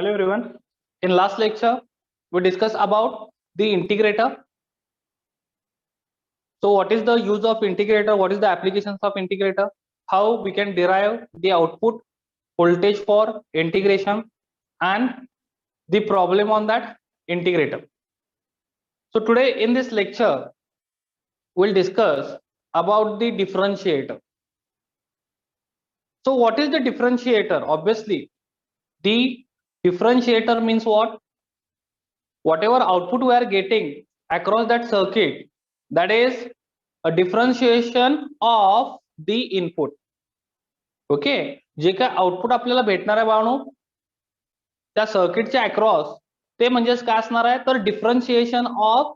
Hello everyone. In last lecture, we discussed about the integrator. So what is the use of integrator? What is the applications of integrator? How we can derive the output voltage for integration and the problem on that integrator. So today in this lecture, we'll discuss about the differentiator. So what is the differentiator? Obviously, the differentiator means what? Whatever output we are getting across that circuit, that is a differentiation of the input. Okay, जे काय output आपल्याला भेटणार आहे बाळांनो त्या सर्किटच्या across, ते म्हणजेच काय असणार आहे तर डिफरन्शिएशन ऑफ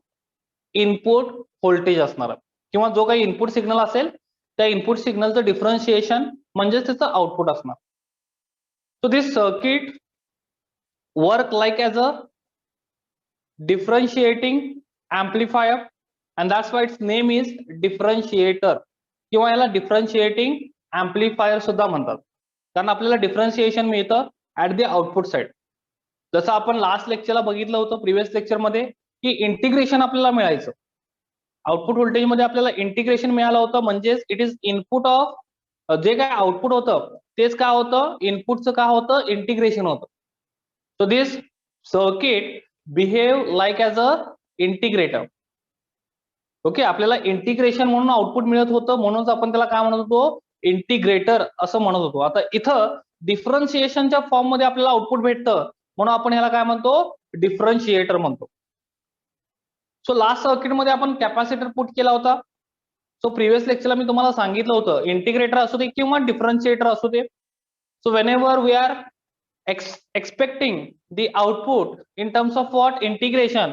इनपुट व्होल्टेज असणार आहे, किंवा जो काही इनपुट सिग्नल असेल त्या इनपुट सिग्नलचं डिफरन्शिएशन म्हणजेच त्याचं आउटपुट असणार. So this circuit work like as a differentiating amplifier, and that's why its name is differentiator किंवा याला डिफरन्शिएटिंग एम्प्लिफायर सुद्धा म्हणतात, कारण आपल्याला डिफरन्शिएशन मिळतं ऍट द आउटपुट साइड. जसं आपण लास्ट लेक्चरला बघितलं होतं प्रिव्हियस लेक्चर मध्ये की इंटिग्रेशन आपल्याला मिळायचं, आउटपुट व्होल्टेज मध्ये आपल्याला इंटिग्रेशन मिळालं होतं, म्हणजेच इट इज इनपुट ऑफ जे काय आउटपुट होतं तेच काय होतं इनपुटचं काय होतं इंटिग्रेशन होतं. So this circuit behave like as a integrator. Okay, आपल्याला इंटिग्रेशन म्हणून आउटपुट मिळत होतं, म्हणूनच आपण त्याला काय म्हणत होतो इंटिग्रेटर असं म्हणत होतो. आता इथं डिफरन्शिएशनच्या फॉर्म मध्ये आपल्याला आउटपुट भेटतं म्हणून आपण ह्याला काय म्हणतो डिफरन्शिएटर म्हणतो. सो लास्ट सर्किट मध्ये आपण कॅपॅसिटर पुट केला होता. सो प्रिव्हियस लेक्चरला मी तुम्हाला सांगितलं होतं इंटिग्रेटर असू दे किंवा डिफरन्शिएटर असू दे, so whenever we are expecting the output in terms of what integration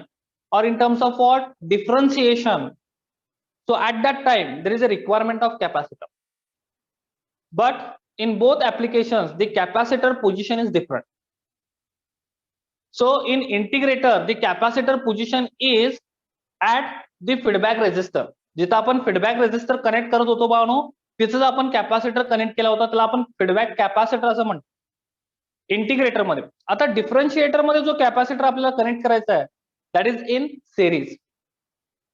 or in terms of what differentiation, so at that time there is a requirement of capacitor, but in both applications the capacitor position is different. So in integrator the capacitor position is at the feedback resistor. जिथं आपण feedback resistor connect करत होतो बाळांनो तिथंच आपण capacitor connect केला होता, त्याला आपण फीडबॅक कॅपॅसिटर असं म्हणतो इंटिग्रेटर मध्ये. आता डिफरन्शिएटर मध्ये जो कॅपॅसिटर आपल्याला कनेक्ट करायचा आहे that is in series.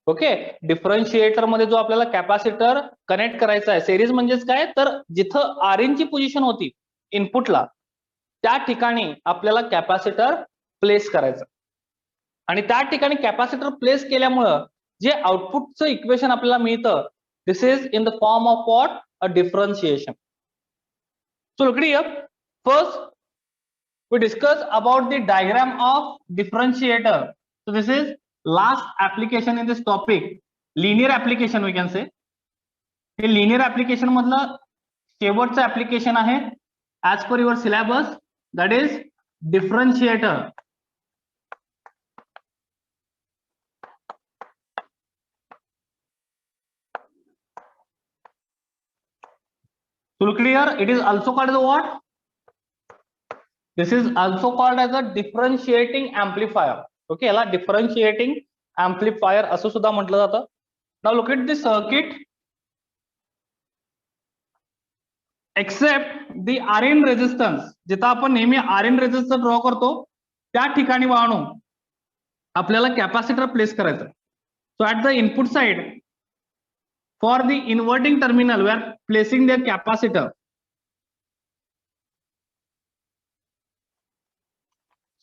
Okay, differentiator मध्ये जो आपल्याला कॅपॅसिटर कनेक्ट करायचा आहे सेरीज म्हणजेच काय तर जिथं आर इन ची पोझिशन होती इनपुटला त्या ठिकाणी आपल्याला कॅपॅसिटर प्लेस करायचं, आणि त्या ठिकाणी कॅपॅसिटर प्लेस केल्यामुळं जे आउटपुटचं इक्वेशन आपल्याला मिळतं this is in the form of what a differentiation. So look here, first we discuss about the diagram of differentiator. So this is last application in this topic, linear application we can say. हे linear application मधलं शेवटचं application आहे as per your syllabus, that is differentiator. So look here, it is also called as what? This is also called as a differentiating amplifier. Okay, याला differentiating amplifier असं सुद्धा म्हटलं जातं. Now look at the circuit. Except the Rn resistance, जिथं आपण नेहमी Rn resistance draw करतो त्या ठिकाणी वाहणू आपल्याला कॅपॅसिटर प्लेस करायचं. So at the input side for the inverting terminal we are placing the capacitor.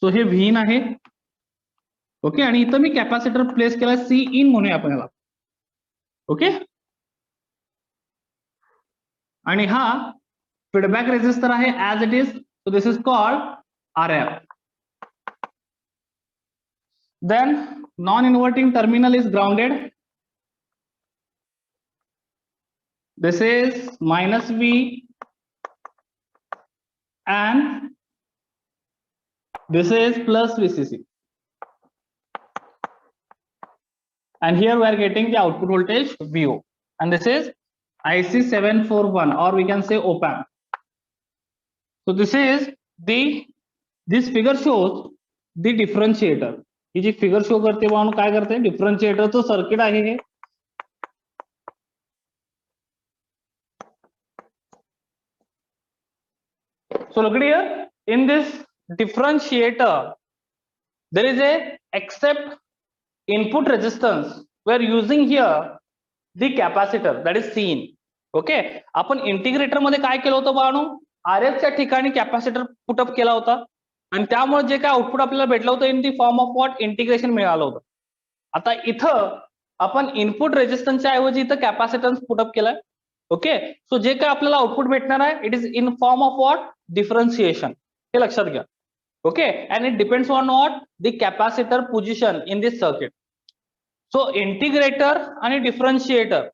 सो हे व्हीन आहे. ओके, आणि इथं मी कॅपॅसिटर प्लेस केला सी इन म्हणूया आपण याला. ओके, आणि हा फीडबॅक रेजिस्टर आहे as it is, so this is called R F. Then non inverting terminal is grounded. This is minus V and this is plus VCC, and here we are getting the output voltage VO, and this is IC 741 or we can say op amp. So this is this figure shows the differentiator. ही जी figure show करते वो काय करते डिफरन्शिएटरचं circuit आहे हे. So look here, in this differentiator, there is a except input resistance, we are using here the capacitor that is seen. Okay, आपण इंटिग्रेटर मध्ये काय केलं होतं बाळांनो, RF च्या ठिकाणी कॅपॅसिटर पुटअप केला होता आणि त्यामुळे जे काय आउटपुट आपल्याला भेटलं होतं in the form of what, integration मिळालं होतं. आता इथं आपण इनपुट रेजिस्टन्सच्या ऐवजी इथं कॅपॅसिटन्स पुटअप केलाय. ओके, सो जे काय आपल्याला आउटपुट भेटणार आहे it is in form of what, differentiation. हे लक्षात घ्या. Okay, and it depends on what, the capacitor position in this circuit. So integrator आणि डिफरन्शिएटर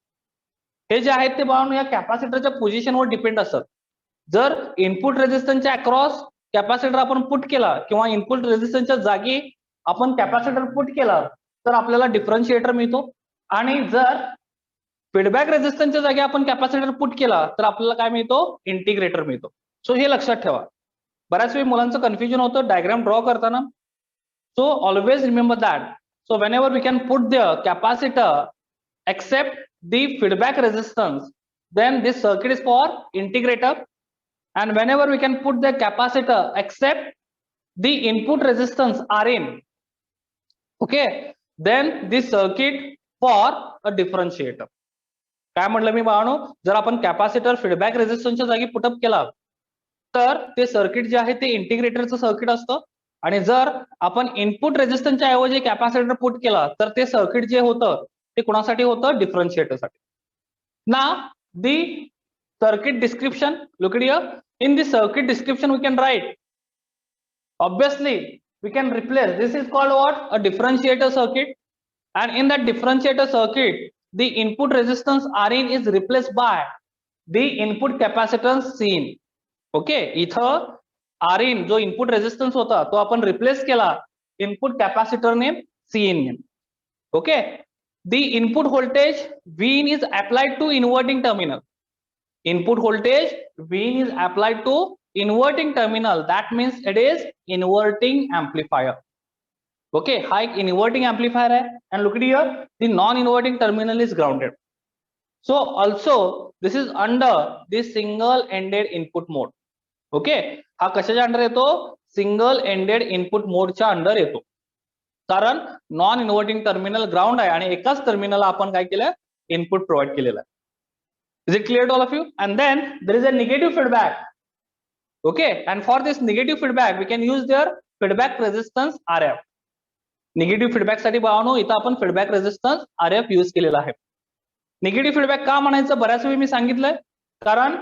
हे जे आहेत ते बाळांनो या कॅपॅसिटरच्या पोझिशनवर डिपेंड असतात. जर इनपुट रेजिस्टन्सच्या अक्रॉस कॅपॅसिटर आपण पुट केला किंवा इनपुट रेजिस्टन्सच्या जागी आपण कॅपॅसिटर पुट केला तर आपल्याला डिफरन्शिएटर मिळतो, आणि जर फीडबॅक रेजिस्टन्सच्या जागी आपण कॅपॅसिटर पुट केला तर आपल्याला काय मिळतो, इंटिग्रेटर मिळतो. सो हे लक्षात ठेवा. बऱ्याच वेळी मुलांचं कन्फ्युजन होतं डायग्राम ड्रॉ करताना. So always remember that. So whenever we can put the capacitor except the feedback resistance, then this circuit is for integrator, and whenever we can put the capacitor except the input resistance Rin, okay, then this circuit for a differentiator. काय म्हटलं मी बाळांनो, जर आपण capacitor feedback रेजिस्टन्सच्या जागी put up केला तर ते circuit जे आहे ते इंटिग्रेटरचं सर्किट असतं, आणि जर आपण इनपुट रेजिस्टन्सच्या ऐवजी कॅपॅसिटर पुट केला तर ते सर्किट जे होतं ते कुणासाठी होतं, डिफरन्शिएटर साठी. Now the circuit description, look at here. In the circuit description we can write, obviously we can replace, this is called what, a differentiator circuit, and in that differentiator circuit the input resistance Rin is replaced by the input capacitance Cin. Okay, इथं Rin जो input resistance होता तो आपण replace केला input कॅपॅसिटरने Cin ने. Okay, the input voltage Vin is applied to inverting terminal. Input voltage Vin is applied to inverting terminal. That means it is inverting amplifier. Okay, हा एक inverting amplifier है, and look at here, the non-inverting terminal is grounded. So also this is under the single-ended input mode. Okay, हा कशाच्या under येतो, single ended input मोडच्या under येतो, कारण non inverting terminal ground आहे आणि एकाच टर्मिनल आपण काय केलं, इनपुट प्रोव्हाइड केलेलं आहे. Is it clear to all of you? And then there is a negative feedback. Okay, and for this negative feedback we can use their feedback resistance RF. Negative feedback साठी बाळांनो इथं आपण feedback resistance RF use केलेला आहे. Negative feedback का म्हणायचं, बऱ्याच वेळी मी सांगितलंय, कारण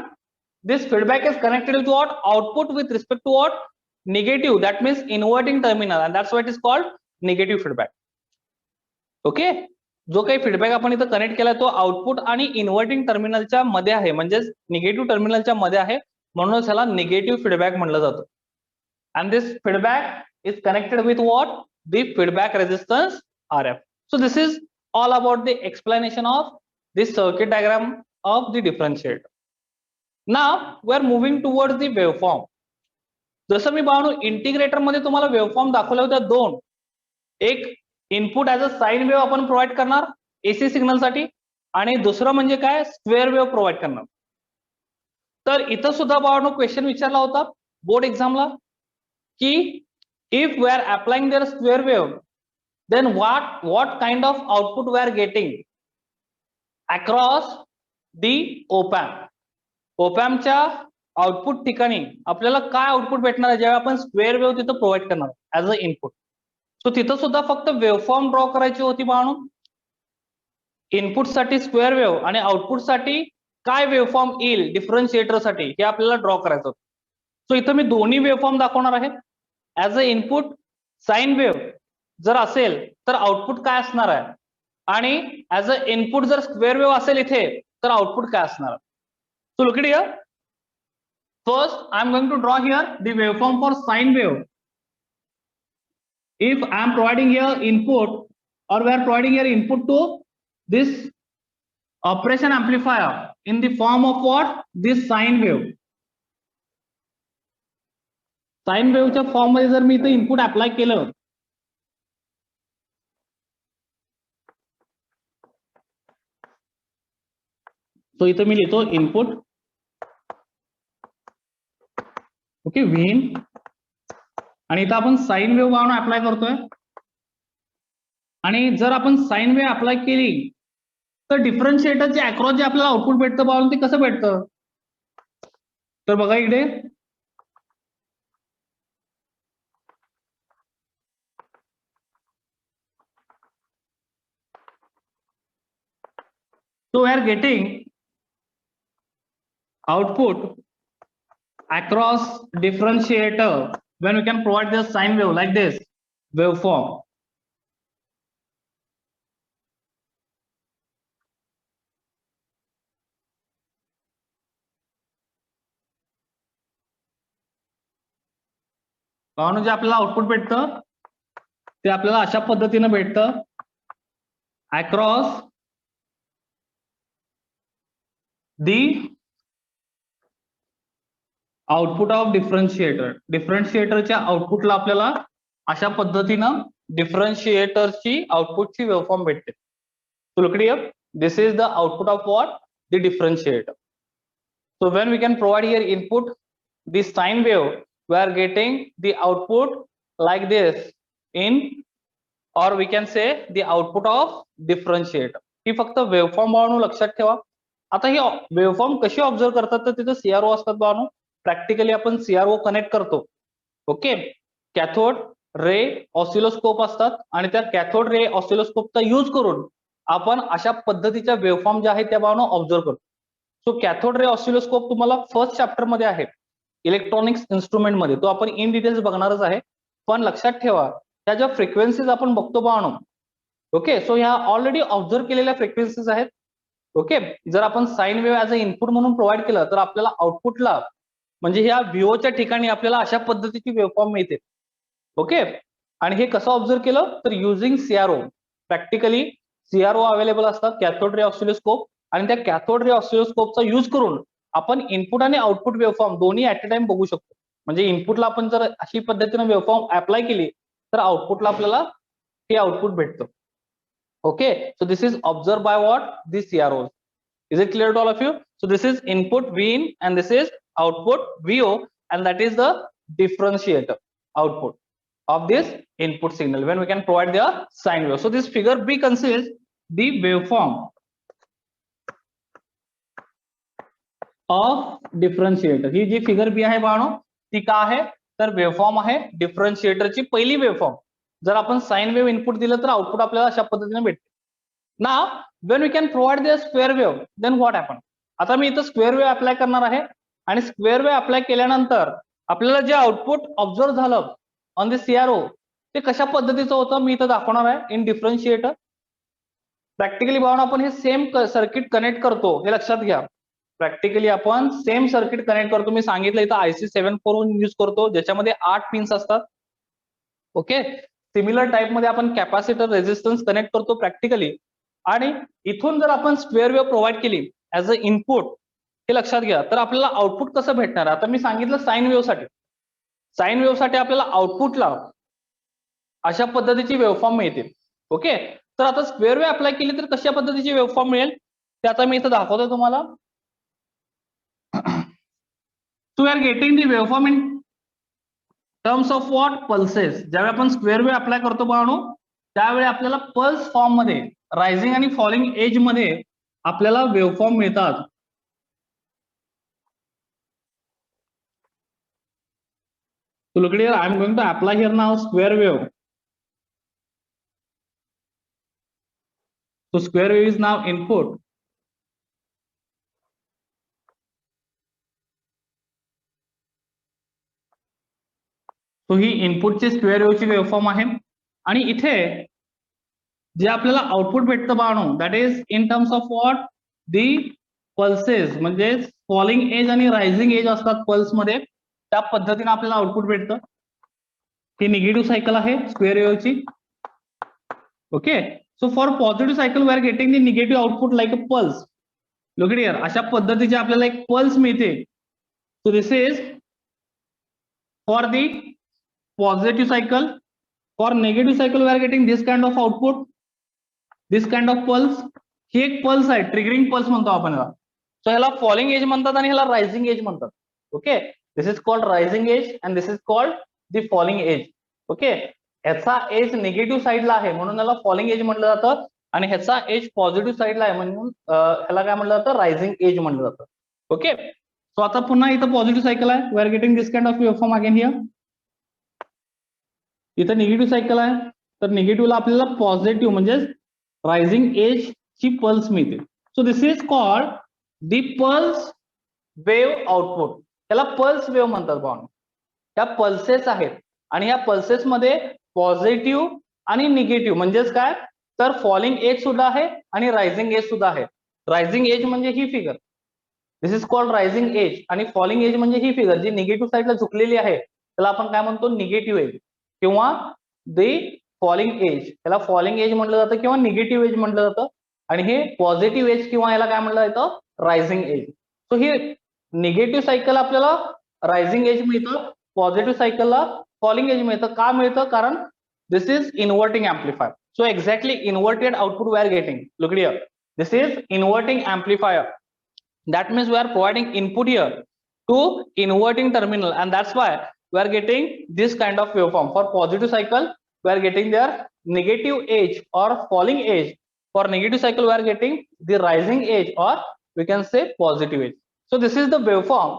this feedback is connected to what, output with respect to what, negative, that means inverting terminal, and that's why it is called negative feedback. Okay, जो काही फीडबॅक आपण इथं कनेक्ट केला तो आउटपुट आणि इन्व्हर्टिंग टर्मिनलच्या मध्ये आहे, म्हणजे निगेटिव्ह टर्मिनलच्या मध्ये आहे, म्हणून त्याला निगेटिव्ह फीडबॅक म्हणलं जातं. and this feedback is connected with what, the feedback resistance RF. so this is all about the explanation of this circuit diagram of the differentiator. Now we are moving towards the waveform. जसं मी बाळांनो integrator मध्ये तुम्हाला waveform दाखवल्या होत्या दोन, एक input as a sine wave आपण provide करणार एसी सिग्नल साठी, आणि दुसरं म्हणजे काय, स्क्वेअर वेव्ह प्रोव्हाइड करणार. तर इथं सुद्धा बाळांनो क्वेश्चन विचारला होता बोर्ड एक्झामला की if we are applying there square wave then what kind of output we are getting across the opamp. ओपॅम्पच्या आउटपुट ठिकाणी आपल्याला काय आउटपुट भेटणार आहे जेव्हा आपण स्क्वेअर वेव्ह तिथं प्रोव्हाइड करणार ऍज अ इनपुट. सो तिथं सुद्धा फक्त वेवफॉर्म ड्रॉ करायची होती बाळांनो, इनपुट साठी स्क्वेअर वेव्ह आणि आउटपुट साठी काय वेवफॉर्म येईल डिफरन्शिएटर साठी हे आपल्याला ड्रॉ करायचं होतं. सो इथं मी दोन्ही वेवफॉर्म दाखवणार आहे. As a input sine wave जर असेल तर आउटपुट काय असणार आहे, आणि ऍज अ इनपुट जर स्क्वेअर वेव्ह असेल इथे तर आउटपुट काय असणार आहे. So look at here. First, I am going to draw here the waveform for sine wave. If I am providing here input, or we are providing here input to this operation amplifier in the form of what, this sine wave. Sine wave च्या form मध्ये जर मी इथे input apply केलं, तो इथे मी लिहितो input, okay, Vin आणि इथं आपण साईन वेव्ह बाण अप्लाय करतोय. आणि जर आपण साईन वेव्ह अप्लाय केली तर डिफरन्शिएटरचे अक्रॉस जे आपल्याला आउटपुट भेटतं बाळून ते कसं भेटतं. तर बघा इकडे so we are getting output across differentiator when we can provide the sine wave like this waveform. म्हणून जे आपल्याला आउटपुट भेटतं ते आपल्याला अशा पद्धतीने भेटतं अक्रॉस दी आउटपुट ऑफ डिफरन्शिएटर. डिफरन्शिएटरच्या आउटपुटला आपल्याला अशा पद्धतीनं डिफरन्शिएटरची आउटपुटची वेव्हफॉर्म भेटते. So look here, this is the output of what? The differentiator. So when we can provide here input the sine wave, we are getting the output like this in, or we can say the output of differentiator. ही फक्त waveform बाळांनो लक्षात ठेवा. आता ही waveform कशी observe करतात तर तिथे CRO असतात बाळांनो. प्रॅक्टिकली आपण सीआरओ कनेक्ट करतो. ओके, कॅथोड रे ऑसिलोस्कोप असतात आणि त्या कॅथोड रे ऑसिलोस्कोपचा यूज करून आपण अशा पद्धतीच्या वेव्हफॉर्म ज्या आहेत त्या बाळांनो ऑब्झर्व करतो. सो कॅथोड रे ऑसिलोस्कोप तुम्हाला फर्स्ट चॅप्टर मध्ये आहे इलेक्ट्रॉनिक्स इन्स्ट्रुमेंट मध्ये, तो आपण इन डिटेल्स बघणारच आहे. पण लक्षात ठेवा त्या ज्या फ्रिक्वेन्सीज आपण बघतो बाळांनो, ओके, सो ह्या ऑलरेडी ऑब्झर्व केलेल्या फ्रिक्वेन्सीज आहेत. ओके, जर आपण sine wave as a input म्हणून प्रोव्हाइड केलं तर आपल्याला आउटपुटला म्हणजे ह्या व्हीओच्या ठिकाणी आपल्याला अशा पद्धतीची वेव्हफॉर्म मिळते. ओके, आणि हे कसं ऑब्झर्व केलं तर using CRO. Practically CRO available असतात कॅथोड रे ऑसिलोस्कोप, आणि त्या कॅथोड रे ऑसिलोस्कोपचा यूज करून आपण इनपुट आणि आउटपुट वेव्हफॉर्म दोन्ही ऍट अ टाइम बघू शकतो. म्हणजे इनपुटला आपण जर अशी पद्धतीने वेव्हफॉर्म अप्लाय केली तर आउटपुटला आपल्याला हे आउटपुट भेटतं. Okay, so this is observe by what the CRO. Is it clear to all of you? So this is input V in and this is output VO, and that is the differentiator output of this input signal when we can provide the sine wave. So this figure B consists the waveform of differentiator. ही जी figure B आहे बाळांनो ती का आहे तर waveform आहे डिफरन्शिएटरची पहिली वेव्हफॉर्म. जर आपण साइन वेव्ह इनपुट दिलं तर आउटपुट आपल्याला अशा पद्धतीने भेटते. Now when we can provide the square wave, then what happen? आता मी इथं स्क्वेअर वेव्ह अप्लाय करणार आहे आणि स्क्वेअर वेव्ह अप्लाय केल्यानंतर आपल्याला जे आउटपुट ऑब्झर्व झालं ऑन द सीआरओ ते कशा पद्धतीचं होतं मी इथं दाखवणार आहे इन डिफरन्शिएटर. प्रॅक्टिकली बाळांनो आपण हे सेम सर्किट कनेक्ट करतो हे लक्षात घ्या. प्रॅक्टिकली आपण सेम सर्किट कनेक्ट करतो. मी सांगितलं इथं IC 74 यूज करतो ज्याच्यामध्ये 8 पिन्स असतात. ओके, सिमिलर टाइप मध्ये आपण कॅपॅसिटर रेझिस्टन्स कनेक्ट करतो प्रॅक्टिकली, आणि इथून जर आपण स्क्वेअर वेव्ह प्रोव्हाइड केली ऍज अ इनपुट हे लक्षात घ्या तर आपल्याला आउटपुट कसं भेटणार. आता मी सांगितलं साइन वेव्ह साठी, साइन वेव्ह साठी आपल्याला आउटपुटला अशा पद्धतीची वेव्हफॉर्म मिळते. ओके, तर आता स्क्वेअर वेव्ह अप्लाय केली तर कशा पद्धतीची वेव्हफॉर्म मिळेल ते आता मी इथं दाखवतो तुम्हाला. So we are getting the waveform in terms of what pulses. ज्यावेळी आपण स्क्वेअर वेव्ह अप्लाय करतो बाळांनो त्यावेळी आपल्याला पल्स फॉर्म मध्ये रायझिंग आणि फॉलिंग एज मध्ये आपल्याला वेव्हफॉर्म मिळतात. So look here, I am going to apply here now square wave. So square wave is now input. So ही इनपुटची स्क्वेअर वेव्हची वेव्हफॉर्म आहे आणि इथे जे आपल्याला आउटपुट भेटतं बाळांनो that is in terms of what the pulses, म्हणजे falling edge आणि rising edge असतात पल्स मध्ये, त्या पद्धतीने आपल्याला आउटपुट भेटतं. ही निगेटिव्ह सायकल आहे स्क्वेअर वेव्हची. Okay, so for positive cycle we are getting the negative output like a pulse. Look it here, अशा पद्धतीचे आपल्याला एक पल्स मिळते. So this is for the positive cycle. For negative cycle we are getting this kind of output, this kind of pulse. ही एक pulse आहे, triggering pulse म्हणतो आपण याला. सो ह्याला फॉलिंग एज म्हणतात आणि ह्याला रायझिंग एज म्हणतात. Okay, this is called rising as and this is called the falling edge. Okay, ह्याचा एज निगेटिव्ह साईडला आहे म्हणून याला फॉलिंग एज म्हटलं जातं, आणि ह्याचा एज पॉझिटिव्ह साईडला आहे म्हणून ह्याला काय म्हटलं जातं, रायझिंग एज म्हटलं जातं. ओके, सो आता पुन्हा इथं पॉझिटिव्ह सायकल आहे, we are getting this kind of waveform again here. इथं निगेटिव्ह सायकल आहे, तर निगेटिव्हला आपल्याला पॉझिटिव्ह म्हणजे रायझिंग एज ची पल्स मिळते. So this is called the pulse wave output. त्याला पल्स वेव्ह म्हणतात भाऊ. त्या पल्सेस आहेत आणि ह्या पल्सेस मध्ये पॉझिटिव्ह आणि निगेटिव्ह म्हणजेच काय, तर फॉलिंग एज सुद्धा आहे आणि रायझिंग एज सुद्धा आहे. रायझिंग एज म्हणजे ही figure, this is called rising edge, आणि फॉलिंग एज म्हणजे ही फिगर जी निगेटिव्ह साईडला झुकलेली आहे त्याला आपण काय म्हणतो, निगेटिव्ह एज किंवा दी फॉलिंग एज. त्याला फॉलिंग एज म्हटलं जातं किंवा निगेटिव्ह एज म्हटलं जातं, आणि हे पॉझिटिव्ह एज किंवा याला काय म्हटलं जातं, रायझिंग एज. सो ही निगेटिव्ह सायकल आपल्याला रायझिंग एज मिळतं, पॉझिटिव्ह सायकलला फॉलिंग एज मिळतं. का मिळतं, कारण this is inverting amplifier. So exactly inverted output we are getting. Look here, this is inverting amplifier. That means we are providing input here to inverting terminal, and that's why we are getting this kind of waveform. For positive cycle we are getting their negative edge or falling edge. For negative cycle we are getting the rising edge, or we can say positive edge. So this is the waveform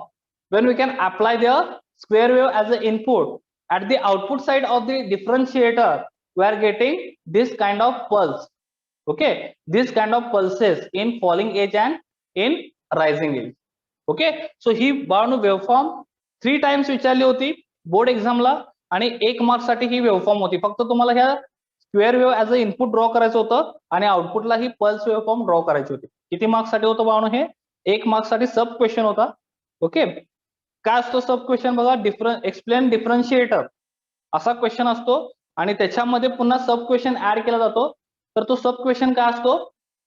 when we can apply the square wave as an input. At the output side of the differentiator we are getting this kind of pulse. Okay, this kind of pulses in falling edge and in rising edge. Okay, so ही बाळांनो waveform 3 times विचारली होती board एक्झामला, आणि 1 mark साठी ही waveform होती. फक्त तुम्हाला ह्या square wave as a input draw करायचं होतं आणि आउटपुटला ही पल्स वेव्हफॉर्म ड्रॉ करायची होती. किती मार्क्स साठी होतं बाळांनो हे, 1 मार्क साठी सब क्वेश्चन होता. ओके, काय असतो सब क्वेश्चन बघा, एक्सप्लेन डिफरन्शिएटर असा क्वेश्चन असतो, आणि त्याच्यामध्ये पुन्हा सब क्वेश्चन ऍड केला जातो. तर तो सब क्वेश्चन काय असतो,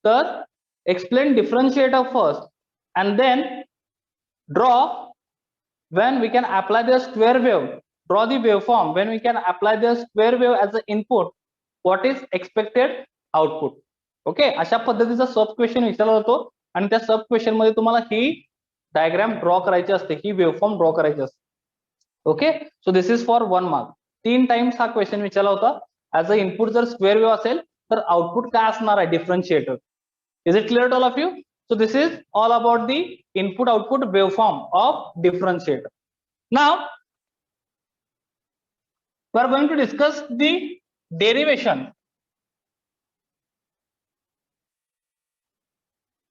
तर explain differentiator first and then draw when we can apply the square wave, draw the waveform when we can apply the square wave as an input, what is expected output. Okay, अशा पद्धतीचा सब question विचारला जातो, आणि त्या सब question मध्ये तुम्हाला ही डायग्राम ड्रॉ करायची असते, ही वेव्हफॉर्म ड्रॉ करायची असते. Okay, so this is for 1 mark. 3 times हा क्वेश्चन विचारला होता. ऍज अ इनपुट जर स्क्वेअर वेव्ह असेल तर आउटपुट काय असणार आहे, differentiator. Is it clear to all of you? So this is all about the input output waveform of differentiator. Now we are going to discuss the derivation.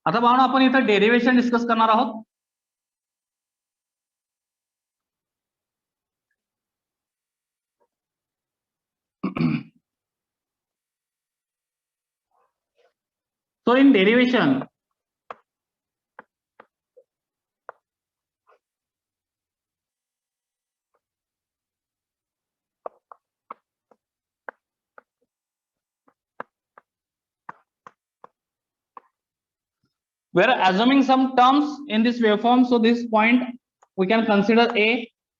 आता बाळांनो आपण इथं डेरिवेशन डिस्कस करणार आहोत. So in derivation, we are assuming some terms in this waveform. So this point we can consider A.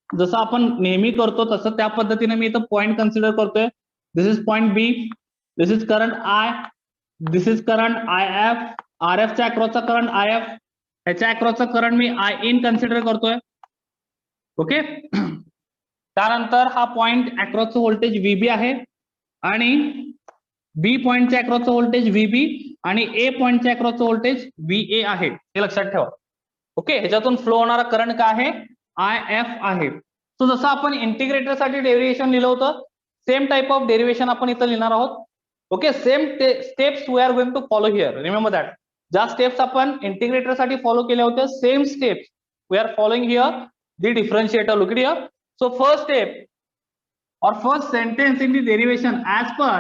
जसं आपण नेहमी करतो तसं त्या पद्धतीने मी इथं पॉइंट कन्सिडर करतोय. This is point B, this is current I, this is current I F, R F च्या अक्रॉसचा करंट आय एफ, ह्याच्या अक्रॉसचा करंट मी आय इन कन्सिडर करतोय. ओके, त्यानंतर हा पॉइंट अक्रॉसचं व्होल्टेज व्हीबी आहे, आणि बी पॉइंटच्या अक्रॉसचं व्होल्टेज व्हीबी, आणि ए पॉइंटच्या अक्रॉसचं व्होल्टेज व्हीए आहे. हे लक्षात ठेवा. ओके, ह्याच्यातून फ्लो होणारा करंट काय आहे, आय एफ आहे. सो जसं आपण इंटिग्रेटर साठी डेरिव्हेशन लिहिलं होतं, सेम टाइप ऑफ डेरिव्हेशन आपण इथं लिहिणार आहोत. Okay, same steps we are going to follow here. Remember that, ज्या स्टेप्स आपण इंटिग्रेटर साठी फॉलो केल्या होत्या, same steps we are following here the differentiator. Look here. So first step or first sentence in the derivation, as per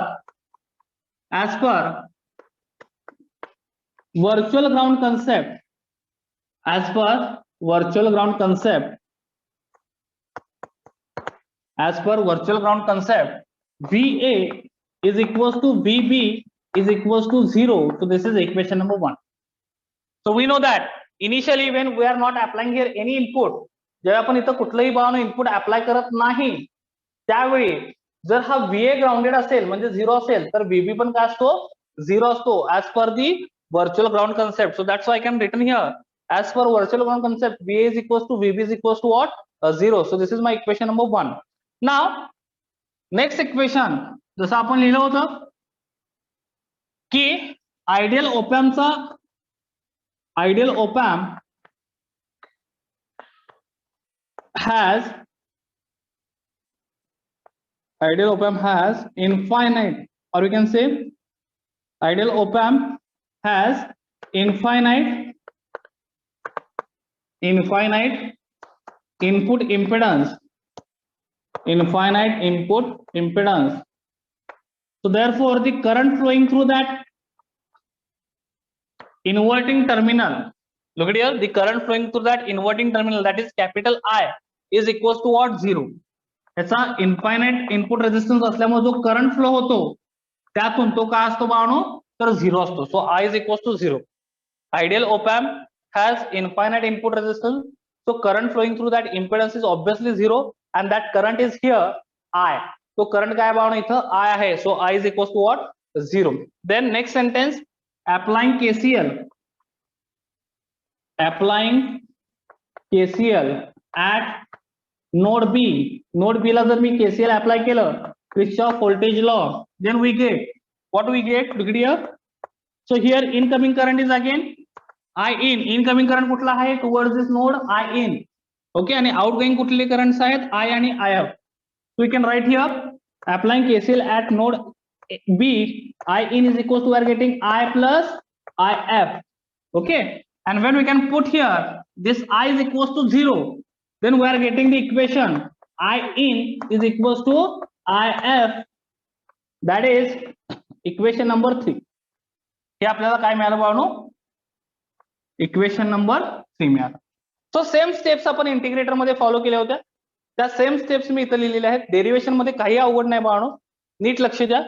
virtual ground concept, as per virtual ground concept, as per virtual ground concept, VA is equals to VB is equals to 0. So this is equation number 1. So we know that initially when we are not applying here any input, जेव्हा आपण इथं कुठलंही बाळांनो input apply करत नाही, त्यावेळी जर हा VA ग्राउंडेड असेल म्हणजे 0 असेल, तर VB पण काय असतो, 0 असतो, as per the virtual ground concept. So that's why I can written here as per virtual ground concept VA is equals to VB is equals to what, 0. So this is my equation number 1. Now next equation जसं आपण लिहिलं होतं की ideal ओपॅम्पचा has infinite, or we can say ideal op-amp has infinite input impedance, so therefore the current flowing through that inverting terminal, look at here, the current flowing through that inverting terminal, that is capital I, is equals to what? 0. याचा infinite input resistance असल्यामुळे जो current flow होतो त्यातून तो काय असतो बाळांनो, तर 0 असतो. सो I is equals to 0. Ideal op-amp has infinite input resistance, so current flowing through that impedance is obviously 0, and that current is here I. तो करंट काय बाळांनो इथं I आहे, so I is equals to what? 0. Then next sentence, applying KCL at node B. Node B ला जर मी KCL apply केलं, Kirchhoff voltage law, then we get what we get, look at here. So here incoming current is again I in, incoming current कुठला आहे towards this node I in, okay, आणि outgoing कुठले currents आहेत I आणि IF. So we can write here applying KCL at node B, I in is equals to, we are getting I plus IF, okay, and when we can put here this I is equals to 0, then we are getting the equation I in is equals to IF, that is equation number 3. हे आपल्याला काय मिळालं बाळांनो, equation number 3 मिळालं. So same steps आपण integrator मध्ये follow केल्या होत्या, त्या सेम स्टेप्स मी इथं लिहिलेल्या आहेत. डेरिवेशन मध्ये काही अवघड नाही बाळांनो, नीट लक्ष द्या.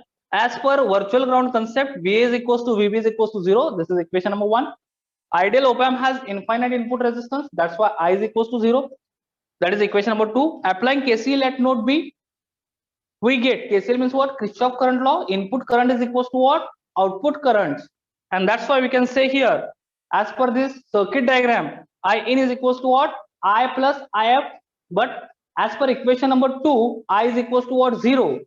As per virtual ground concept, VA is equals to VB is equals to 0. This is equation number 1. Ideal op-amp has infinite input resistance, that's why I is equals to 0. That is equation number 2. Applying KCL at node B, we get KCL means what? Kirchhoff current law. Input current is equals to what? Output current, and that's why we can say here, as per this circuit diagram, I in is equals to what? I plus IF, but as per equation number 2, I is equals to what? 0,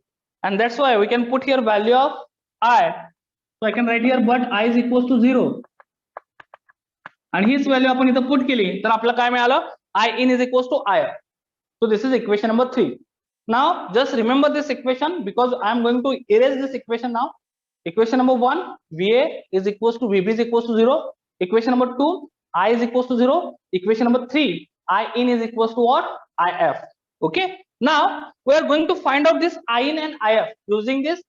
and that's why we can put here value of I. So I can write here, but I is equals to 0, and हीच value आपण इथं put केली तर आपल्याला काय मिळालं? I in is equals to IF. So this is equation number 3. Now just remember this equation because I am going to erase this equation now. Equation number 1, VA is equals to VB is equals to 0. Equation number 2, I is equals to 0. Equation number 3, I in is equals to what? IF. Okay. Now we are going to find out this I in and IF using this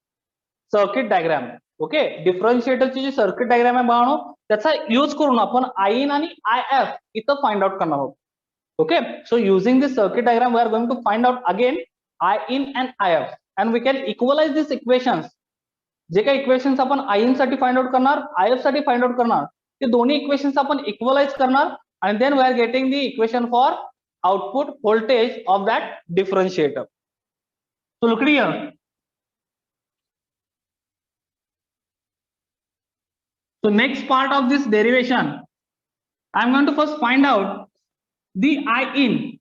circuit diagram. Okay. Differentiator ची जी circuit diagram आहे बाळांनो, त्याचा use करून आपण I in आणि IF इथं find out करणार आहोत. Okay. So using this circuit diagram, we are going to find out again I in and IF, and we can equalize these equations. जे काही इक्वेशन्स आपण I in साठी find out करणार, IF साठी find out करणार, ते दोन्ही equations आपण equalise करणार, and then we are getting the equation for output voltage of that differentiator. So look here. So next part of this derivation, I am going to first find out the I in.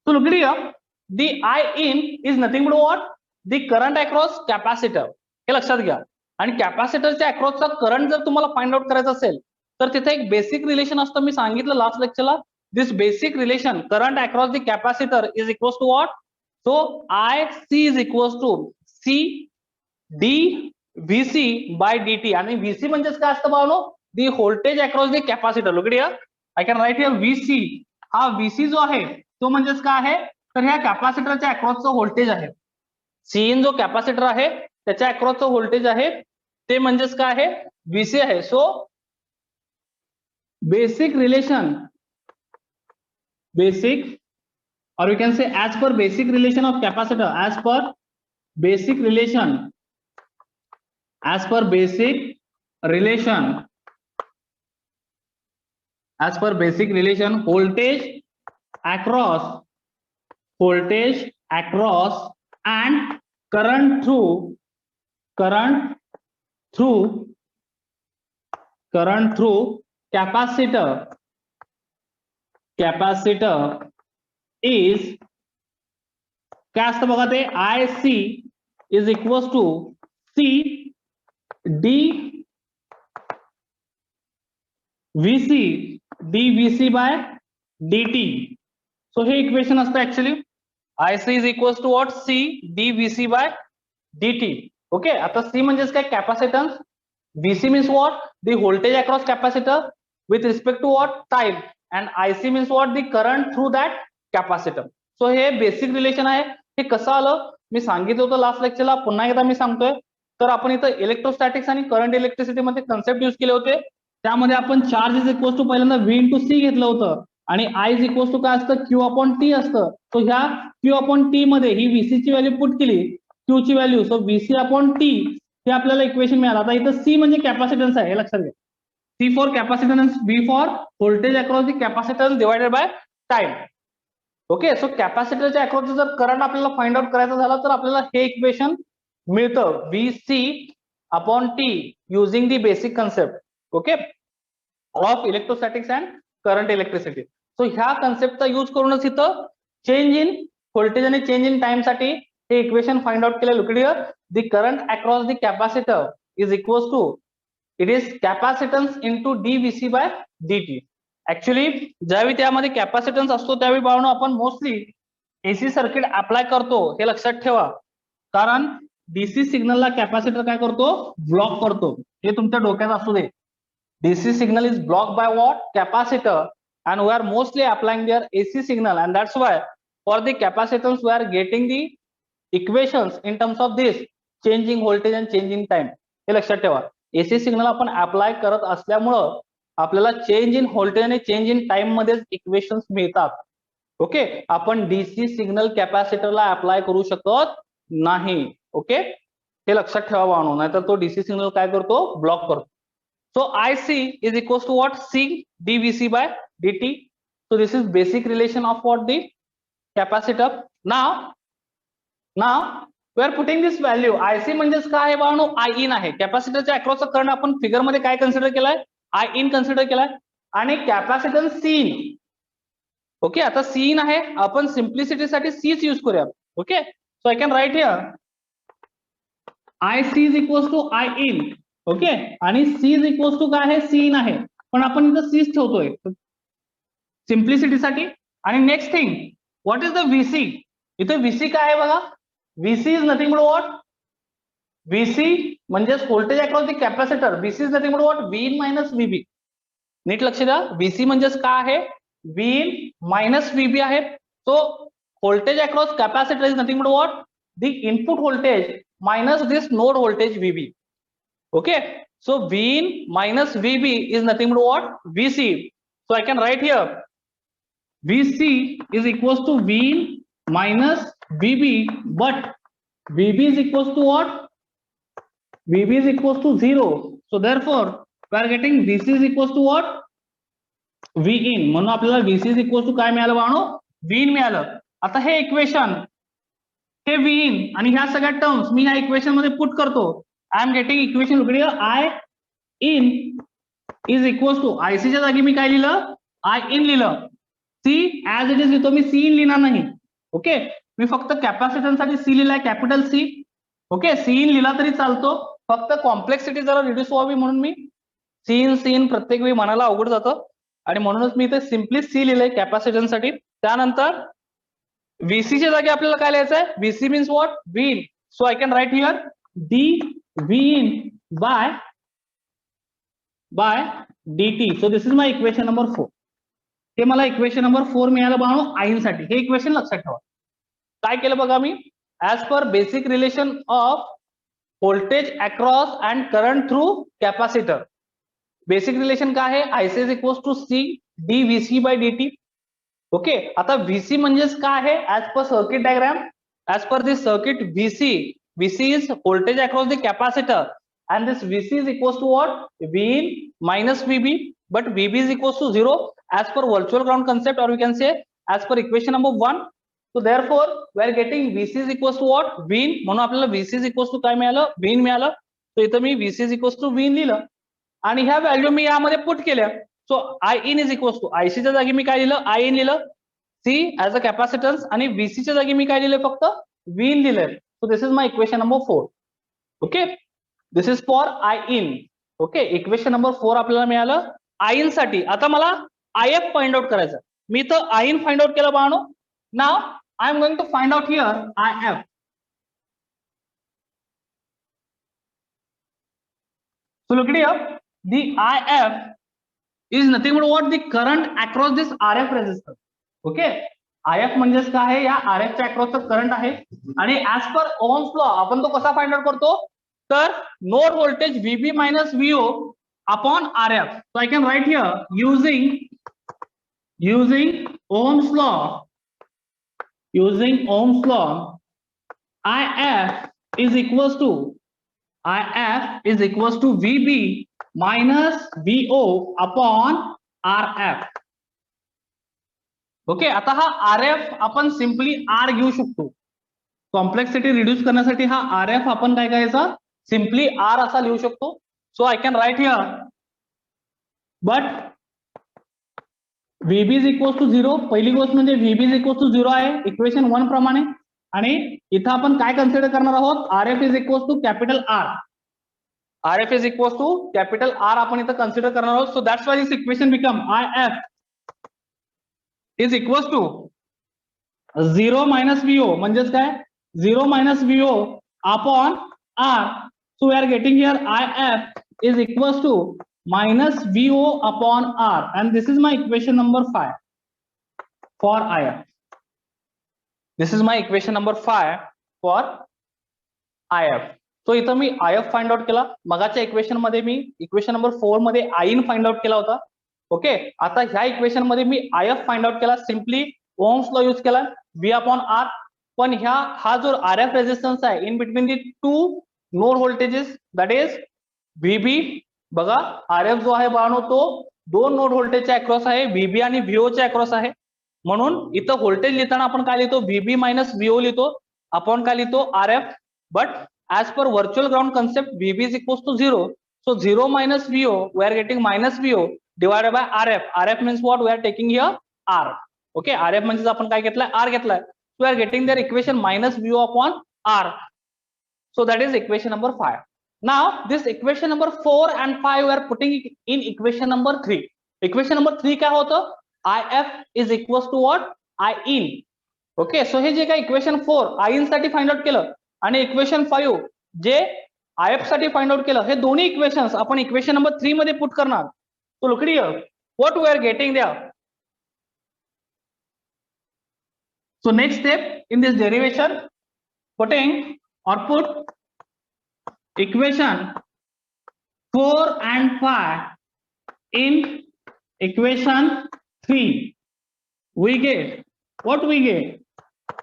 So look here, the I in is nothing but what? The current across capacitor. हे लक्षात घ्या. आणि कॅपॅसिटरच्या अक्रॉसचा current जर तुम्हाला find out करायचा असेल तर तिथे एक बेसिक रिलेशन असतं, मी सांगितलं लास्ट लेक्चरला. This basic relation current across the capacitor is equals to what? So IC is equals to C D VC by DT, आणि VC म्हणजेच काय असतं बाळांनो? The voltage across the capacitor. Look here, I can write here VC. हा VC जो आहे तो म्हणजेच काय आहे, तर ह्या कॅपॅसिटरच्या अक्रॉसचं व्होल्टेज आहे. C in जो कॅपॅसिटर आहे त्याच्या अक्रॉसचं व्होल्टेज आहे ते म्हणजेच काय आहे? VC आहे. So basic relation, basic, or we can say as per basic relation of capacitor, as per basic relation, as per basic relation, as per basic relation, voltage across and current through capacitor is काय असतं बघा ते I C is equals to C D VC dVC by dt. So हे equation असतं actually IC is equals to what C dVC by dt. Okay, आता C म्हणजेच काय capacitance, VC means what the voltage across capacitor with respect to what time, and IC means what the current through that capacitor. So हे basic relation आहे. हे कसं आलं मी सांगितलं होतं लास्ट लेक्चरला, पुन्हा एकदा मी सांगतोय. तर आपण इथं इलेक्ट्रोस्टॅटिक्स आणि करंट इलेक्ट्रिसिटी मध्ये कन्सेप्ट युज केले होते. त्यामध्ये आपण चार्ज इज इक्वल्स टू पहिल्यांदा V इंटू सी घेतलं होतं आणि I इज इक्वल्स टू काय असतं Q अपॉन टी असतं. सो ह्या Q अपॉन टी मध्ये ही VC ची व्हॅल्यू पुट केली, Q ची व्हॅल्यू, सो VC अपॉन टी हे आपल्याला इक्वेशन मिळालं. आता इथं C म्हणजे कॅपॅसिटन्स आहे, हे लक्षात घ्या. C for capacitance, V for voltage across the capacitance divided by time. Okay, so कॅपॅसिटरच्या अक्रॉस जर करंट आपल्याला फाइंड आउट करायचं झालं तर आपल्याला हे इक्वेशन मिळतं VC upon T using the basic concept. Okay, of electrostatics and current electricity. So ह्या कन्सेप्टचा यूज करूनच इथं चेंज इन व्होल्टेज आणि चेंज इन टाइम साठी हे इक्वेशन फाइंड आउट केलं. Look here, the current across the capacitor is equals to it is capacitance into dVC by dt. Actually ज्यावेळी त्यामध्ये कॅपॅसिटन्स असतो त्यावेळी बाळांनो आपण मोस्टली एसी सर्किट अप्लाय करतो, हे लक्षात ठेवा. कारण डीसी सिग्नलला कॅपॅसिटर काय करतो, ब्लॉक करतो. हे तुमच्या डोक्यात असू दे. DC signal is blocked by what? Capacitor, and we are mostly applying their AC signal, and that's why for the capacitance we are getting the equations in terms of this changing voltage and changing time. हे लक्षात ठेवा. AC signal आपण apply करत असल्यामुळं आपल्याला change in voltage आणि change in time मध्ये equations मिळतात. Okay, आपण DC सिग्नल कॅपॅसिटरला अप्लाय करू शकत नाही. ओके, हे लक्षात ठेवा बाळांनो, नाहीतर तो DC सिग्नल काय करतो, ब्लॉक करतो. So IC is equals to what? C dVC by dt. So this is basic relation of what the capacitor. Now we are putting this value. IC म्हणजेच काय आहे बाळांनो, I in आहे. कॅपॅसिटरच्या अक्रॉसचा current आपण figure मध्ये काय consider केलाय, I in consider केलाय, आणि कॅपॅसिटन्स C in. ओके, आता C in आहे, आपण सिम्प्लिसिटी साठी Cच यूज करूया. Okay, so I can write here IC is equals to I in. Okay, आणि C इज इक्वल्स टू काय आहे, C in आहे, पण आपण इथं C ठेवतोय सिम्प्लिसिटीसाठी. आणि next thing, what is the VC? इथे VC काय आहे बघा, VC is nothing but what, VC म्हणजेच voltage across the capacitor. VC is nothing but what, V in minus VB. नीट लक्ष द्या, VC म्हणजेच काय आहे, V in मायनस VB आहे. So voltage across capacitor is nothing but what, the input voltage minus this node voltage VB. Okay, so V in minus VB is nothing but what, VC. So I can write here VC is equals to V in minus VB, but VB is equals to what, VB is equals to 0. So therefore we are getting VC is equals to what, V in. म्हणून आपल्याला VC is equals to काय मिळालं बाळांनो, V in मिळालं. आता हे equation, hey V in आणि ह्या सगळ्या टर्म्स मी ह्या इक्वेशन मध्ये पुट करतो. I am getting equation, look here, I in is equals to IC च्या जागी मी काय लिहिलं, I in लिहिलं. C as it is लिहितो मी, C in लिहिणार नाही. ओके, मी फक्त कॅपॅसिटन्स साठी C लिहिलाय, capital C. Okay, C in लिहिला तरी चालतो, फक्त कॉम्प्लेक्सिटी जरा रिड्यूस व्हावी म्हणून मी C in प्रत्येक वेळी म्हणायला अवघड जातं, आणि म्हणूनच मी इथे सिम्पली C लिहिलंय कॅपॅसिटन्स साठी. त्यानंतर VC च्या जागी आपल्याला काय लिहायचंय, VC means what, V in. So I can write here D V in by dt. So this is my equation number 4. हे मला इक्वेशन नंबर 4 मिळालं बाळांनो I in साठी. हे इक्वेशन लक्षात ठेवा. काय केलं बघा मी, as per basic relation of voltage across and current through capacitor. Basic relation काय आहे, IC is equals to C dVC by dt. Okay, आता VC म्हणजेच काय आहे, as per circuit diagram, as per this circuit VC is voltage across the capacitor, and this VC is equals to what, V in minus VB, but VB is equals to 0 as per virtual ground concept, or we can say as per equation number 1. So therefore we are getting VC is equals to what, V in. म्हणून आपल्याला VC is equals to काय मिळालं, V in मिळालं. So इथं मी VC is equals to V in लिहिलं, आणि ह्या value मी यामध्ये पुट केल्या. सो I in is equals to IC च्या जागी मी काय लिहिलं, I in लिहिलं. सी ऍज अ कॅपॅसिटन्स आणि VC च्या जागी मी काय लिहिलंय फक्त V in लिहिलंय. सो this is my equation number 4. Okay, this is for I in. Okay, equation number 4 आपल्याला मिळालं I in साठी. आता मला IF फाइंड आउट करायचं. मी तर I in फाइंड आउट केलं बाळानो. Now I am going to find out here IF. So look at here, the IF is nothing but what the current across this RF resistor. Okay, IF म्हणजेच काय आहे, या RF च्या अक्रॉसचं current आहे आणि as per Ohm's law आपण तो कसा फाइंड आउट करतो, तर node voltage VB minus VO upon RF. So I can write here using Ohm's law, IF is equals to VB minus VO upon RF. Okay, आता हा RF आपण simply R घेऊ शकतो. कॉम्प्लेक्सिटी रिड्यूस करण्यासाठी हा RF आपण काय करायचा, सिम्पली R असा लिहू शकतो. So I can write here, but VB is equals to 0. पहिली गोष्ट म्हणजे VB इज इक्वल्स टू 0 आहे इक्वेशन 1 प्रमाणे. आणि इथं आपण काय कन्सिडर करणार आहोत, RF is equals to capital R. RF is equals to capital R आपण इथं कन्सिडर करणार आहोत. So that's why this equation become IF is equals to 0 minus VO म्हणजेच काय, 0 minus VO upon R. So we are getting here IF is equals to minus VO upon R, and this is my equation number 5 for IF. This is my equation number 5 for IF. So इथं मी IF find out केला. मगाच्या equation मध्ये मी equation number 4 मध्ये I in find out केला होता. Okay, आता ह्या equation मध्ये मी IF find out केला, सिम्पली ओम्स लॉ यूज केला, V upon R. पण हा जो RF रेजिस्टन्स आहे in between the two node voltages, that is VB. बघा RF जो आहे बाळानो तो दोन नोड व्होल्टेजच्या अक्रॉस आहे, VB आणि VO च्या अक्रॉस आहे. म्हणून इथं व्होल्टेज लिहिताना आपण काय लिहितो, VB minus VO लिहितो, आपण काय लिहितो RF. But as per virtual ground concept, VB is equals to 0. So 0 minus VO, we are getting minus VO divided by RF. RF means what? We are taking here R. Okay, RF म्हणजे आपण काय घेतलाय, R घेतलाय. So we are getting their equation minus VO upon R. So that is equation number 5. Now this equation number 4 and 5 we are putting in equation number 3. Equation number 3 काय होतं, IF is equals to what? I in. Okay, so हे जे काय equation 4 I in साठी find out केलं आणि equation 5 J IF साठी find out केलं, हे दोन्ही equations आपण इक्वेशन नंबर 3 मध्ये पुट करणार. So look here, what we are getting there. So next step in this derivation, putting or put equation 4 and 5 in equation 3, we get what we get.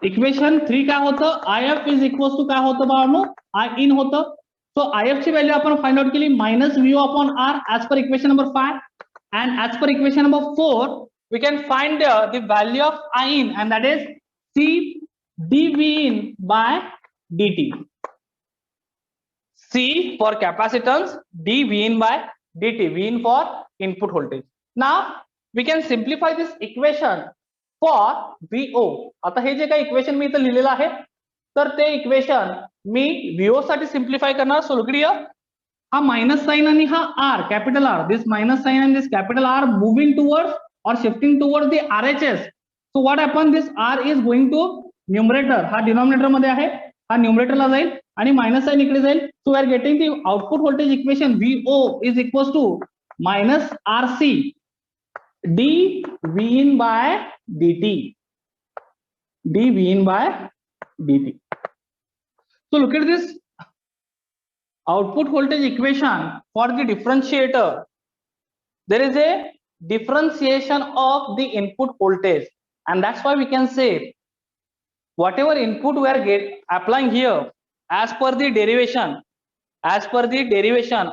Equation 3 काय होतं, IF is equals to काय होतं बाळांनो, I in होतं. सो IF ची value आपण find out केली minus VO upon R as per equation number 5, and as per equation number 4 we can find the value of I in, and that is C dV in by dt. C for capacitance, d V in by dt, V in for input voltage. Now we can simplify this equation for VO. आता हे जे काही equation मी इथं लिहिलेलं आहे, तर ते equation मी VO साठी simplify करणार. सो लुक हियर, हा माइनस साइन आणि हा R, capital R, this minus sign and this capital R moving towards or shifting towards the RHS. So what happen, this R is going to numerator, हा denominator मध्ये आहे, हा न्यूमरेटरला जाईल आणि minus sign इकडे जाईल. So we are getting the output voltage equation VO is equals to minus RC d V in by dt, d V in by dt. So look at this output voltage equation for the differentiator. There is a differentiation of the input voltage, and that's why we can say whatever input we are applying here as per the derivation,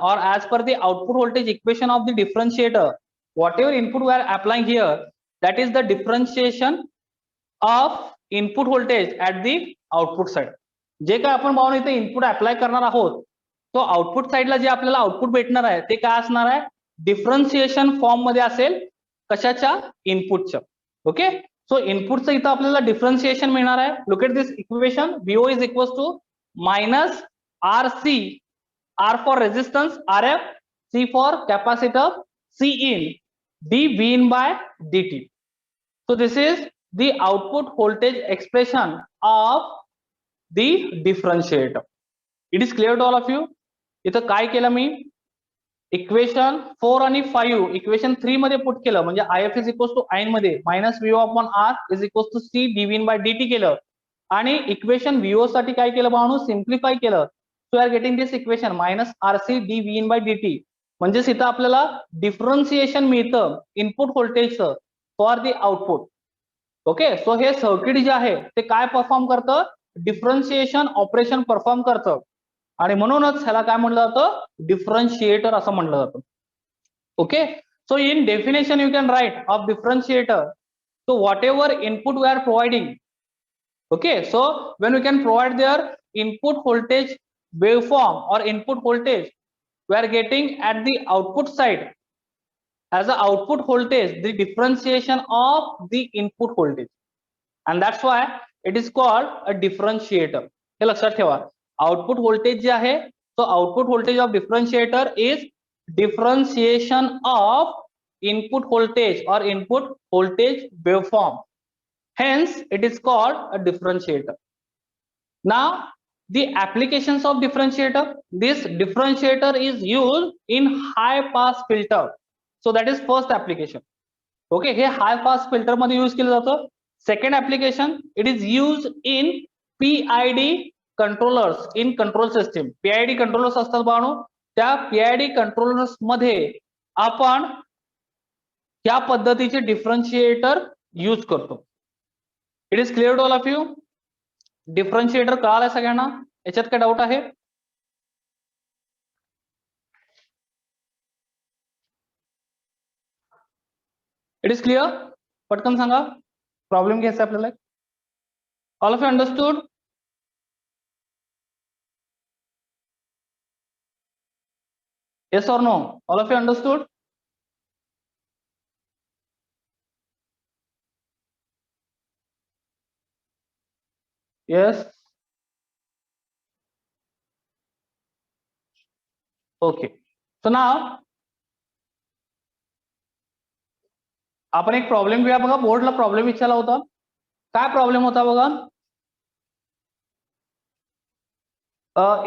or as per the output voltage equation of the differentiator, whatever input we are applying here, that is the differentiation of input voltage at the output side. जे काय आपण पाहून इथे input apply करणार आहोत, तो output साइडला जे आपल्याला output भेटणार आहे ते काय असणार आहे, डिफरन्शिएशन फॉर्म मध्ये असेल, कशाच्या, इनपुटच्या. ओके, सो इनपुटचं इथं आपल्याला डिफरन्शिएशन मिळणार आहे. Look at this equation. VO is equal to minus RC, R for resistance RF, C for capacitor C in, D V in by dt. So this is the output voltage expression of the differentiator. It is clear to all of you? इथं काय केलं मी, equation 4 आणि 5 equation 3 मध्ये put केलं, म्हणजे IF is equal to आयन मध्ये minus VO upon R is equal to C dV in by dt केलं, आणि इक्वेशन VO साठी काय केलं भावांनो, सिम्प्लिफाय केलं. So are getting this equation minus RC dV in by dt. म्हणजेच इथं आपल्याला डिफरन्शिएशन मिळतं इनपुट व्होल्टेजचं for the output. Okay, so हे सर्किट जे आहे ते काय परफॉर्म करतं, डिफरन्शिएशन ऑपरेशन परफॉर्म करतं, आणि म्हणूनच ह्याला काय म्हणलं जातं, डिफरन्शिएटर असं म्हणलं जातं. Okay, so in definition you can write of differentiator. So whatever input we are providing, okay, so when we can provide their input voltage waveform or input voltage we are getting at the output side as a output voltage the differentiation of the input voltage, and that's why it is called a differentiator. हे लक्षात ठेवा, output voltage जे आहे, तो output voltage of differentiator is differentiation of input voltage or input voltage waveform. Hence, it is called a differentiator. Now, the applications of differentiator. This differentiator is used in high pass filter. So that is first application. Okay, हे high pass filter मध्ये use केलं जातं. Second application, it is used in PID controllers in control system. PID controllers असतात बाळांनो, त्या PID controllers मध्ये आपण या पद्धतीचे डिफरन्शिएटर यूज करतो. It is clear to all of you? Differentiator कळालं सगळ्यांना? याच्यात काय डाऊट आहे? It is clear? पटकन सांगा, प्रॉब्लेम घ्यायचा आपल्याला. All of you understood? Yes or no? All of you understood? Yes. Okay. So now आपण एक प्रॉब्लेम घेऊया. बघा, बोर्डला प्रॉब्लेम विचारला होता. काय प्रॉब्लेम होता बघा,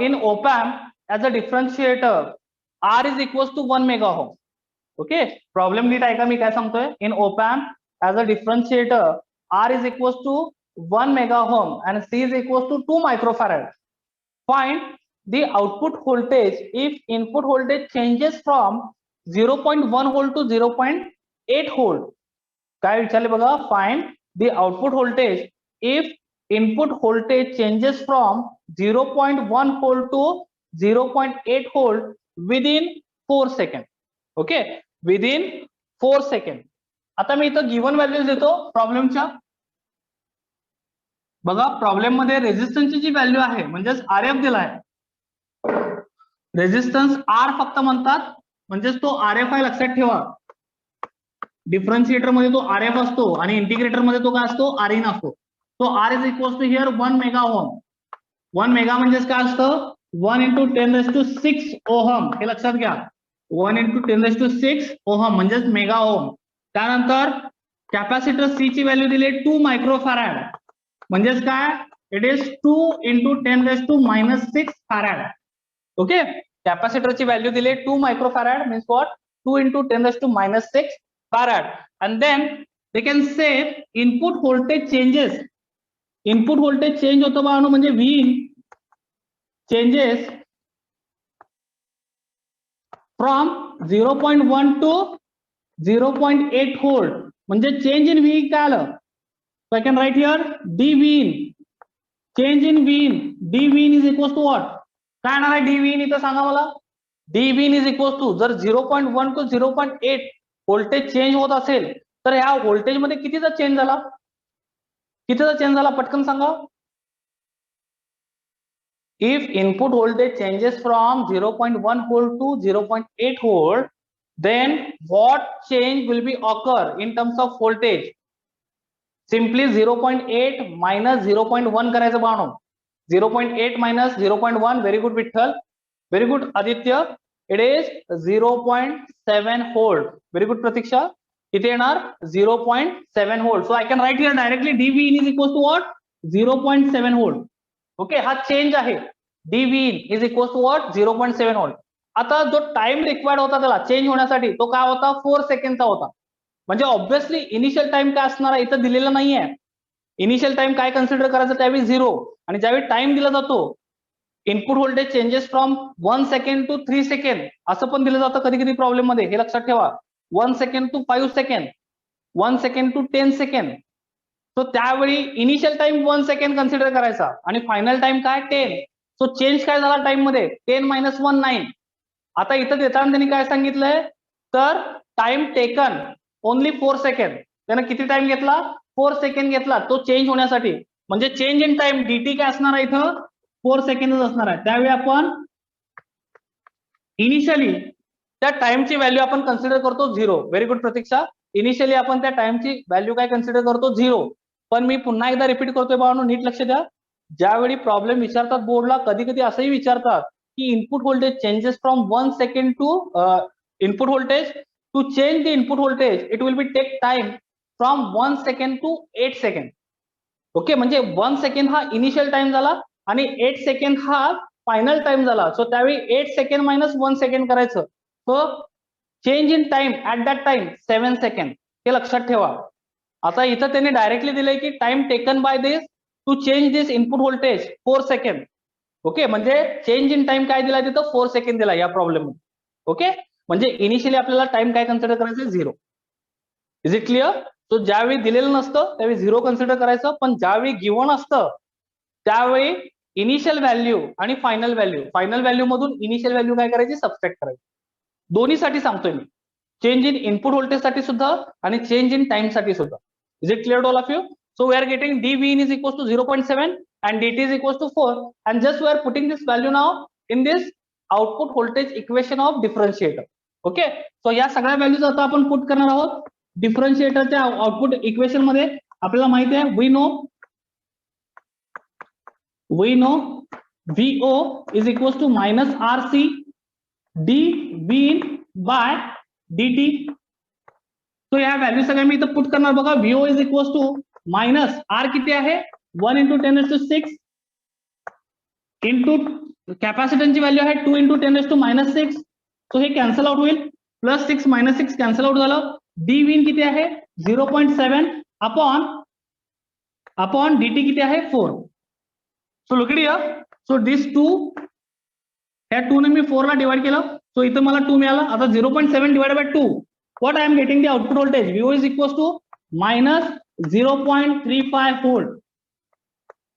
in op-amp as a differentiator R is equal to 1 mega ohm. Okay, problem नीट ऐका मी काय सांगतोय. In op-amp as a differentiator R is equal to 1 mega ohm and C is equals to 2 microfarad. Find the output voltage if input voltage changes from 0.1 volt to 0.8 volt. काय विचारले बघा, find the output voltage if input voltage changes from 0.1 volt to 0.8 volt within 4 seconds. Okay, within 4 seconds. आता मी इथं given values देतो प्रॉब्लेमच्या. बघा, problem मध्ये रेजिस्टन्सची जी value आहे, म्हणजेच RF दिलाय. रेजिस्टन्स R फक्त म्हणतात, म्हणजेच तो RF आहे, लक्षात ठेवा. डिफरन्शिएटर मध्ये तो RF असतो आणि इंटिग्रेटर मध्ये तो काय असतो, Rin असतो. तो R is equal to here 1 mega ohm. 1 mega म्हणजेच काय असतं, 1 into 10⁶ ओहम. हे लक्षात घ्या, 1 into 10⁶ ओहम म्हणजेच मेगा ओहम. त्यानंतर कॅपॅसिटर C ची व्हॅल्यू दिली 2 मायक्रोफॅरॅड, म्हणजेच काय, it is 2 into 10⁻⁻⁶ farad. Okay, कॅपॅसिटरची व्हॅल्यू दिली 2 microfarad, means what, 2 into 10⁻⁶ farad. And then they can say input voltage changes. Input voltage change होतं बाळांनो, म्हणजे Vin changes from 0.1 to 0.8 volt, म्हणजे चेंज इन V काय आलं. So I can write here dVin, change in Vin, dVin is equals to what? काय येणार आहे dVin इथं सांगा मला. dVin is equals to, जर 0.1 to 0.8 व्होल्टेज चेंज होत असेल तर ह्या व्होल्टेज मध्ये कितीचा चेंज झाला, कितीचा चेंज झाला, पटकन सांगा. If input voltage changes from 0.1 volt to 0.8 volt, then what change will be occur in terms of voltage? Simply 0.8 minus 0.1 करायचं बाणो. 0.8 minus 0.1. Very good Vitthal, very good Aditya. It is 0.7 volt. Very good Pratiksha. इथे येणार 0.7 volt. So I can write here directly dV in is equals to what? 0.7 volt. Okay, हा change आहे. dV in is equals to what? 0.7 volt. आता जो time required होता त्याला change होण्यासाठी तो काय होता? 4 सेकंडचा होता. म्हणजे ऑब्व्हियसली इनिशियल टाइम काय असणार आहे इथं दिलेलं नाहीये. इनिशियल टाइम काय कन्सिडर करायचं त्यावेळी 0, आणि ज्यावेळी टाइम दिला जातो input voltage changes from 1 second to 3 second असं पण दिलं जातं कधी कधी प्रॉब्लेम मध्ये. हे लक्षात ठेवा. 1 second to 5 second, 1 second to 10 second. So त्यावेळी इनिशियल टाइम 1 सेकंड कन्सिडर करायचा आणि फायनल टाइम काय 10. सो चेंज काय झाला टाइम मध्ये? 10 मायनस 1 9. आता इथं देताना त्यांनी काय सांगितलंय तर टाइम टेकन ओनली 4 सेकंड. त्यानं किती टाइम घेतला? 4 सेकंड घेतला तो चेंज होण्यासाठी. म्हणजे चेंज इन टाइम dt काय असणार आहे इथं? 4 सेकंडच असणार आहे. त्यावेळी आपण इनिशियली त्या टाइमची व्हॅल्यू आपण कन्सिडर करतो 0. व्हेरी गुड प्रतीक्षा. इनिशियली आपण त्या टाइमची व्हॅल्यू काय कन्सिडर करतो? 0. पण मी पुन्हा एकदा रिपीट करतोय बाळांनो, नीट लक्ष द्या. ज्यावेळी प्रॉब्लेम विचारतात बोर्डला कधी कधी असंही विचारतात की input voltage changes from 1 second to input voltage to change the input voltage it will be take time from 1 second to 8 second. Okay, म्हणजे 1 सेकंड हा इनिशियल टाइम झाला आणि 8 सेकंड हा फायनल टाइम झाला. सो त्यावेळी 8 सेकंड मायनस 1 सेकंड करायचं. So change in time at that time 7 second. हे लक्षात ठेवा. आता इथं त्यांनी डायरेक्टली दिलंय की time taken by this to change this input voltage 4 second. Okay, म्हणजे चेंज इन टाइम काय दिला तिथं? 4 सेकंड दिला या प्रॉब्लेम मध्ये. ओके, म्हणजे इनिशियली आपल्याला टाइम काय कन्सिडर करायचं? 0. Is it clear? तो ज्यावेळी दिलेलं नसतं त्यावेळी 0 कन्सिडर करायचं, पण ज्यावेळी गिव्हन असतं त्यावेळी इनिशियल व्हॅल्यू आणि फायनल व्हॅल्यू मधून इनिशियल व्हॅल्यू काय करायची? सबट्रॅक्ट करायची. दोन्हीसाठी सांगतोय मी, चेंज इन इनपुट व्होल्टेज साठी सुद्धा आणि चेंज इन टाइम साठी सुद्धा. Is it clear all of you? So we are getting dV in is equals to 0.7 and dt is equals to 4, and just we are putting this value now in this output voltage equation of differentiator. Okay, so या सगळ्या values आता आपण put करणार आहोत डिफरन्शिएटरच्या output equation मध्ये. आपल्याला माहिती आहे we know VO is equals to minus RC dV in by dt. तो या व्हॅल्यू सगळ्या मी इथं पुट करणार बघा. VO is equals to minus R किती आहे? 1 into 10 raised to 6 इंटू कॅपॅसिटन्सची व्हॅल्यू आहे 2 into 10 raised to minus 6. So हे कॅन्सल आउट होईल. प्लस 6 मायनस 6 कॅन्सल आउट झालं. डी विन किती आहे? 0.7 अपॉन dt किती आहे? 4. So look it here. So this 2 ह्या 2 ने मी 4 ला डिवाइड केलं. सो इथं मला 2 मिळाला. आता 0.7 divide by 2 what I am getting the output voltage VO is equals to minus 0.35 volt.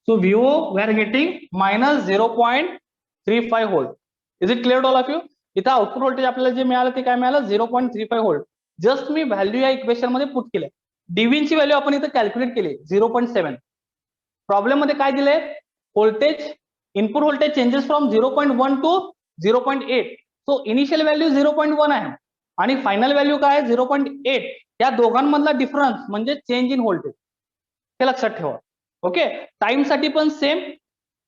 So VO we are getting minus 0.35 volt. Is it clear to all of you? इथं output voltage आपल्याला जे मिळालं ते काय मिळालं? 0.35 volt. Just मी value या equation मध्ये पुट केलं. डीव्ही ची व्हॅल्यू आपण इथं कॅल्क्युलेट केली 0.7. प्रॉब्लेम मध्ये काय दिलंय? Voltage input voltage changes from 0.1 to 0.8. So initial value 0.1 आहे आणि फायनल व्हॅल्यू काय आहे? 0.8. या दोघांमधला डिफरन्स म्हणजे चेंज इन व्होल्टेज. हे लक्षात ठेवा. ओके, टाइम साठी पण सेम.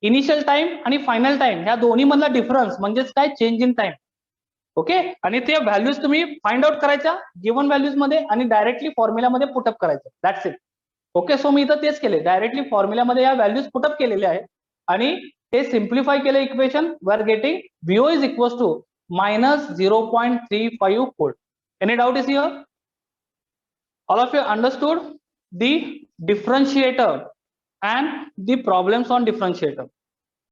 इनिशियल टाइम आणि फायनल टाइम ह्या दोन्ही मधला डिफरन्स म्हणजेच काय? Change in time. ओके, आणि ते व्हॅल्यूज तुम्ही फाइंड आउट करायच्या गिव्हन व्हॅल्यूज मध्ये आणि डायरेक्टली फॉर्म्युलामध्ये पुटअप करायचं. That's it. ओके, सो मी इथं तेच केले. डायरेक्टली फॉर्म्युलामध्ये या व्हॅल्यूज पुटअप केलेल्या आहेत आणि हे सिम्प्लिफाय केलं equation. We are getting VO is equals to minus 0.35 volt. Any doubt is here? All of you understood the differentiator and the problems on differentiator.